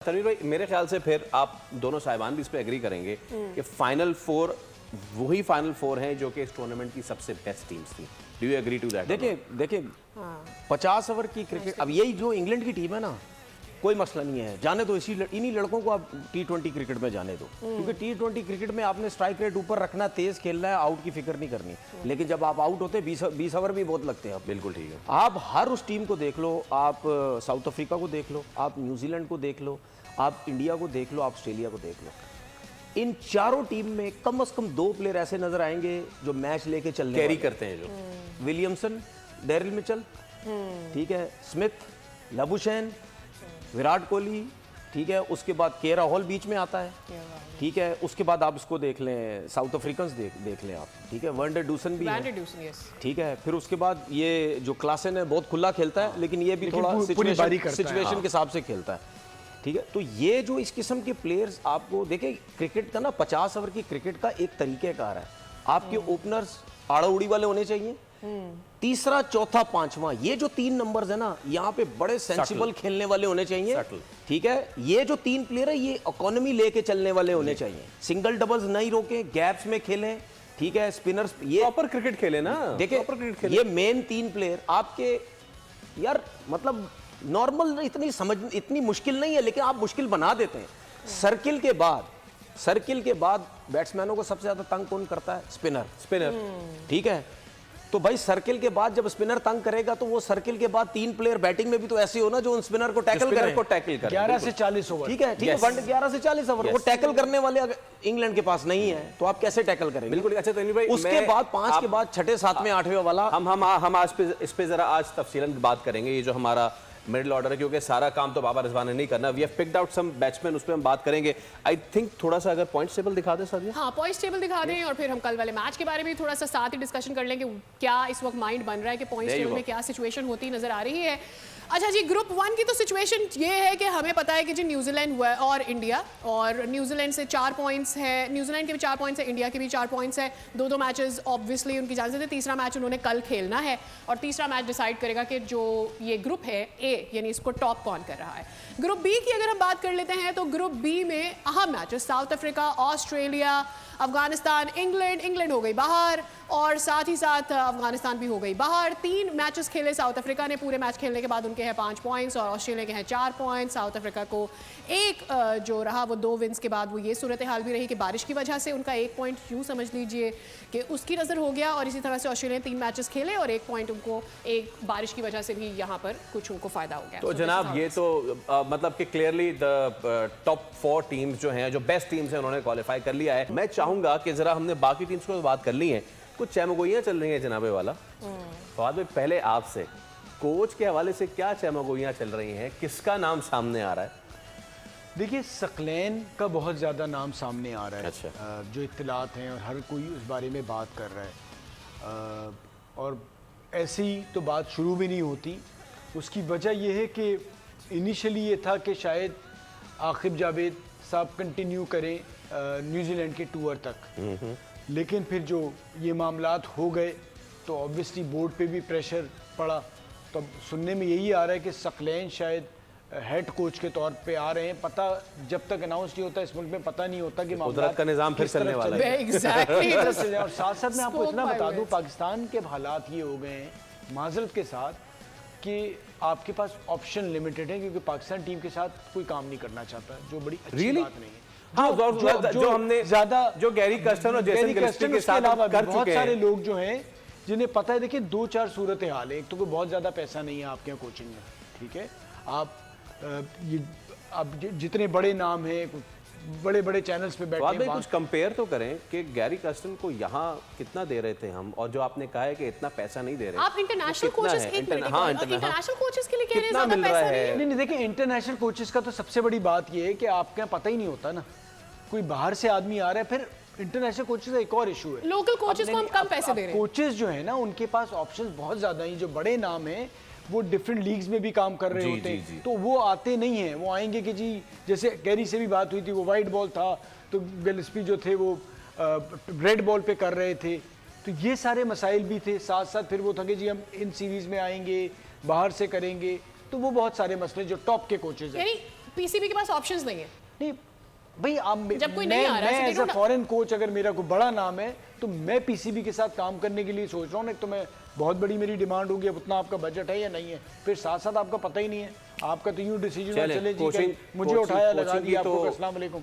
तनवीर भाई, मेरे ख्याल से फिर आप दोनों साहिबान भी इस पे एग्री करेंगे कि फाइनल फोर वही फाइनल फोर हैं जो कि इस टूर्नामेंट की सबसे बेस्ट टीम्स थी। Do you agree to that? देखिए 50 ओवर की क्रिकेट, अब यही जो इंग्लैंड की टीम है ना, कोई मसला नहीं है, जाने दो इन्हीं लड़कों को आप T20 क्रिकेट में जाने दो, क्योंकि T20 क्रिकेट में आपने स्ट्राइक रेट ऊपर रखना, तेज खेलना है, आउट की फिक्र नहीं करनी। लेकिन जब आप आउट होते 20 ओवर भी बहुत लगते हैं। बिल्कुल ठीक है। आप हर उस टीम को देख लो, आप साउथ अफ्रीका को देख लो, आप न्यूजीलैंड को देख लो, आप इंडिया को देख लो, आप ऑस्ट्रेलिया को देख लो, इन चारों टीम में कम से कम 2 प्लेयर ऐसे नजर आएंगे जो मैच लेके चलने कैरी करते हैं, जो विलियमसन, डेरिल मिचेल, ठीक है, स्मिथ, लबुशैन, विराट कोहली, ठीक है, उसके बाद के राहुल बीच में आता है, ठीक है, उसके बाद आप इसको देख लें, साउथ अफ्रीकन्स देख लें आप, ठीक है, वैन डर डूसन भी है, ठीक है, फिर उसके बाद ये जो क्लासन है बहुत खुला खेलता है, लेकिन ये भी थोड़ा सिचुएशन के हिसाब से खेलता है, ठीक है। तो ये जो इस किस्म के प्लेयर्स आपको देखिए, क्रिकेट का ना 50 ओवर की क्रिकेट का एक तरीकेकार है। आपके ओपनर्स आड़ा उड़ी वाले होने चाहिए, तीसरा, चौथा, पांचवा, ये जो 3 नंबर्स है ना, यहाँ पे बड़े सेंसिबल खेलने वाले होने चाहिए, ठीक है। ये जो 3 प्लेयर है ये इकोनॉमी लेके चलने वाले होने चाहिए, सिंगल डबल्स नहीं रोके, गैप्स में खेलें, ठीक है, स्पिनर्स ये प्रॉपर क्रिकेट खेले ना। देखिए ये मेन 3 प्लेयर आपके, यार मतलब नॉर्मल इतनी मुश्किल नहीं है, लेकिन आप मुश्किल बना देते हैं। सर्किल के बाद बैट्समैनों को सबसे ज्यादा तंग कौन करता है? स्पिनर, ठीक है। तो भाई सर्किल के बाद जब स्पिनर तंग करेगा तो वो सर्किल के बाद 3 प्लेयर बैटिंग में भी तो ऐसे हो ना जो उन स्पिनर को टैकल करें। 11 से 40 ओवर, ठीक है, 11 से 40 ओवर, वो टैकल करने वाले इंग्लैंड के पास नहीं है, तो आप कैसे टैकल करेंगे? बिल्कुल। अच्छा तनवीर भाई, उसके बाद 5 के बाद 6ठे 7वें 8वें वाला हम आज इस पे जरा आज तफसीलन बात करेंगे। ये जो हमारा मिडिल ऑर्डर है, क्योंकि सारा काम तो बाबर रिजवान ने नहीं करना। We have picked out some batsman, उस पे हम बात करेंगे। आई थिंक थोड़ा सा अगर पॉइंट्स टेबल दिखा दें सर। हाँ, पॉइंट्स टेबल दिखा दें और फिर हम कल वाले मैच के बारे में थोड़ा सा साथ ही डिस्कशन कर लेंगे। क्या इस वक्त माइंड बन रहा है कि पॉइंट्स टेबल में क्या सिचुएशन होती नजर आ रही है। अच्छा जी, ग्रुप 1 की तो सिचुएशन ये है कि हमें पता है कि जी न्यूजीलैंड और इंडिया, और न्यूजीलैंड से 4 पॉइंट्स है, न्यूजीलैंड के भी 4 पॉइंट्स है, इंडिया के भी 4 पॉइंट्स है। 2 मैचेस ऑब्वियसली उनकी जान से थे, तीसरा मैच उन्होंने कल खेलना है और तीसरा मैच डिसाइड करेगा कि जो ये ग्रुप है ए, यानी इसको टॉप कौन कर रहा है। ग्रुप बी की अगर हम बात कर लेते हैं तो ग्रुप बी में अहम matches south Africa, Australia, Afghanistan, England हो गई बाहर, और साथ ही साथ अफगानिस्तान भी हो गई बाहर। 3 मैचेस खेले साउथ अफ्रीका ने, पूरे मैच खेलने के बाद उनके हैं 5 पॉइंट्स और ऑस्ट्रेलिया के हैं 4 पॉइंट्स। साउथ अफ्रीका को एक जो रहा वो 2 विन्स के बाद वो ये सूरत हाल भी रही कि बारिश की वजह से उनका 1 पॉइंट यूँ समझ लीजिए कि उसकी नज़र हो गया, और इसी तरह से ऑस्ट्रेलिया 3 मैचेस खेले और 1 पॉइंट उनको एक बारिश की वजह से भी यहाँ पर कुछ उनको फ़ायदा हो गया। तो जनाब ये तो मतलब कि क्लियरली द टॉप 4 टीम्स जो हैं, जो बेस्ट टीम्स हैं, उन्होंने क्वालिफाई कर लिया है। मैं चाहूँगा कि ज़रा हमने बाकी टीम्स को बात कर ली है, कुछ चहमगोइयाँ चल रही हैं जनाबे वाला। फवाद भाई, पहले आपसे कोच के हवाले से क्या चहमगोइयाँ चल रही हैं, किसका नाम सामने आ रहा है? देखिए सकलैन का बहुत ज़्यादा नाम सामने आ रहा है। अच्छा। जो इत्तलात हैं और हर कोई उस बारे में बात कर रहा है, और ऐसी तो बात शुरू भी नहीं होती। उसकी वजह यह है कि इनिशियली ये था कि शायद आकिब जावेद साहब कंटिन्यू करें न्यूजीलैंड के टूर तक, लेकिन फिर जो ये मामलात हो गए तो ऑब्वियसली बोर्ड पे भी प्रेशर पड़ा। तो अब सुनने में यही आ रहा है कि सकलैन शायद हेड कोच के तौर पे आ रहे हैं। पता जब तक अनाउंस नहीं होता, इस मुल्क में पता नहीं होता कि कुदरत का निज़ाम फिर चलने वाला है। Exactly। और साथ साथ मैं आपको इतना बता दूं, पाकिस्तान के हालात ये हो गए हैं माजरत के साथ कि आपके पास ऑप्शन लिमिटेड है, क्योंकि पाकिस्तान टीम के साथ कोई काम नहीं करना चाहता, जो बड़ी अच्छी बात नहीं है। हाँ, जो हमने ज्यादा जो गैरी कस्टन और जेसन गिलेस्पी के साथ कर बहुत चुके सारे हैं, लोग जो हैं जिन्हें पता है। देखिए 2-4 सूरत हाल है। एक तो कोई बहुत ज्यादा पैसा नहीं है आपके यहाँ कोचिंग में, ठीक है। आप जितने बड़े नाम हैं, बड़े बड़े चैनल्स पे बैठे हैं, कुछ कंपेयर तो करें कि गैरी कस्टन को यहाँ कितना दे रहे थे हम, और जो आपने कहा है कि इतना पैसा नहीं दे रहे। आप इंटरनेशनल कोचेस इंटरनेशनल कोचेस के लिए कह रहे हैं कितना मिल रहा है? नहीं देखिए, इंटरनेशनल कोचेस का तो सबसे बड़ी बात ये है कि आपके यहाँ पता ही नहीं होता ना, कोई बाहर से आदमी आ रहा है। फिर इंटरनेशनल कोचेस का एक और इशू है, लोकल कोचेस को हम कम पैसे दे रहे हैं। कोचेस जो है ना, उनके पास ऑप्शंस बहुत ज्यादा हैं। जो बड़े नाम हैं वो डिफरेंट लीग्स में भी काम कर रहे होते हैं, तो वो आते नहीं हैं। वो आएंगे कि जी, जैसे गैरी से भी बात हुई थी, वो वाइट बॉल था तो गिलेस्पी जो थे वो रेड बॉल पे कर रहे थे, तो ये सारे मसाइल भी थे। साथ साथ फिर वो था कि जी हम इन सीरीज में आएंगे, बाहर से करेंगे, तो वो बहुत सारे मसले जो टॉप के कोचेज हैं। यानी पीसीबी के पास ऑप्शंस नहीं है। नहीं भाई, आप जब कोई नहीं आ रहा, मैं so they as a don't- foreign coach अगर मेरा कोई बड़ा नाम है तो मैं पीसीबी के साथ काम करने के लिए सोच रहा हूँ ना। तो मैं बहुत बड़ी मेरी डिमांड होगी, अब उतना आपका बजट है या नहीं है, फिर साथ साथ आपका पता ही नहीं है, आपका तो यूं डिसीजन चले, चले जी कोचिंग- मुझे कोचिंग- उठाया लगा कोचिंग की दिया आपको, तो- अस्सलाम वालेकुम।